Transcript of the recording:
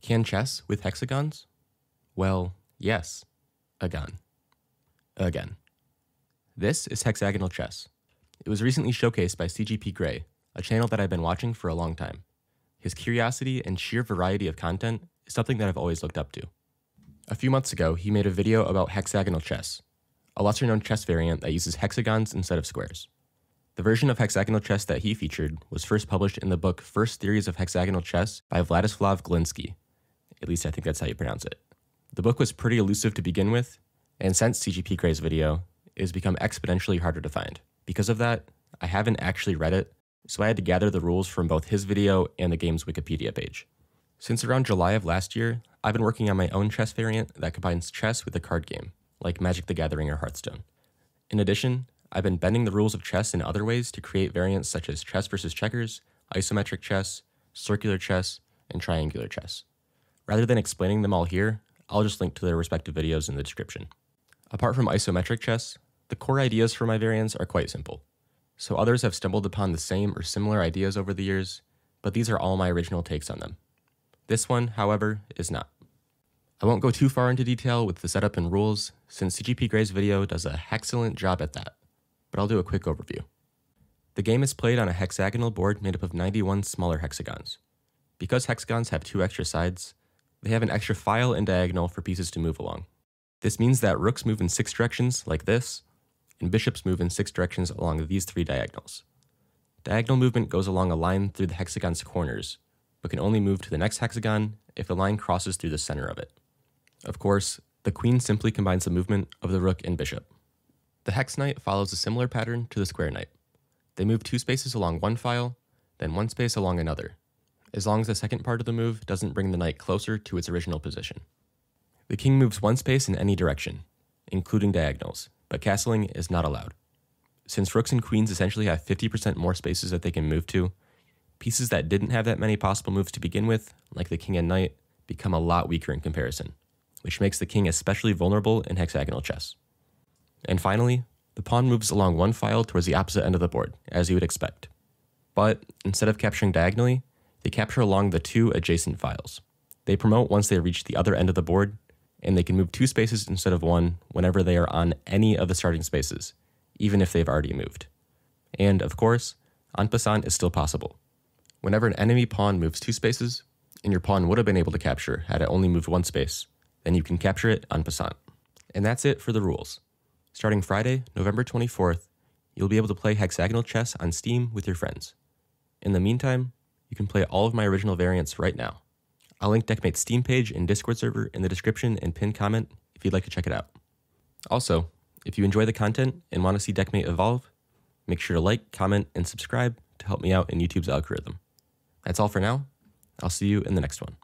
Can chess with hexagons? Well, yes. Agon. Again. This is hexagonal chess. It was recently showcased by CGP Grey, a channel that I've been watching for a long time. His curiosity and sheer variety of content is something that I've always looked up to. A few months ago, he made a video about hexagonal chess, a lesser-known chess variant that uses hexagons instead of squares. The version of hexagonal chess that he featured was first published in the book First Theories of Hexagonal Chess by Vladislav Glinski. At least I think that's how you pronounce it. The book was pretty elusive to begin with, and since CGP Grey's video, it has become exponentially harder to find. Because of that, I haven't actually read it, so I had to gather the rules from both his video and the game's Wikipedia page. Since around July of last year, I've been working on my own chess variant that combines chess with a card game, like Magic the Gathering or Hearthstone. In addition, I've been bending the rules of chess in other ways to create variants such as chess versus checkers, isometric chess, circular chess, and triangular chess. Rather than explaining them all here, I'll just link to their respective videos in the description. Apart from isometric chess, the core ideas for my variants are quite simple. So others have stumbled upon the same or similar ideas over the years, but these are all my original takes on them. This one, however, is not. I won't go too far into detail with the setup and rules, since CGP Grey's video does a excellent job at that, but I'll do a quick overview. The game is played on a hexagonal board made up of 91 smaller hexagons. Because hexagons have 2 extra sides, they have an extra file and diagonal for pieces to move along. This means that rooks move in 6 directions, like this, and bishops move in 6 directions along these 3 diagonals. Diagonal movement goes along a line through the hexagon's corners, but can only move to the next hexagon if the line crosses through the center of it. Of course, the queen simply combines the movement of the rook and bishop. The hex knight follows a similar pattern to the square knight. They move 2 spaces along one file, then 1 space along another, as long as the second part of the move doesn't bring the knight closer to its original position. The king moves 1 space in any direction, including diagonals, but castling is not allowed. Since rooks and queens essentially have 50% more spaces that they can move to, pieces that didn't have that many possible moves to begin with, like the king and knight, become a lot weaker in comparison, which makes the king especially vulnerable in hexagonal chess. And finally, the pawn moves along one file towards the opposite end of the board, as you would expect. But instead of capturing diagonally, they capture along the 2 adjacent files. They promote once they reach the other end of the board, and they can move 2 spaces instead of 1 whenever they are on any of the starting spaces, even if they've already moved. And, of course, en passant is still possible. Whenever an enemy pawn moves 2 spaces, and your pawn would have been able to capture had it only moved 1 space, then you can capture it en passant. And that's it for the rules. Starting Friday, November 24th, you'll be able to play hexagonal chess on Steam with your friends. In the meantime, you can play all of my original variants right now. I'll link Deckmate's Steam page and Discord server in the description and pinned comment if you'd like to check it out. Also, if you enjoy the content and want to see Deckmate evolve, make sure to like, comment, and subscribe to help me out in YouTube's algorithm. That's all for now. I'll see you in the next one.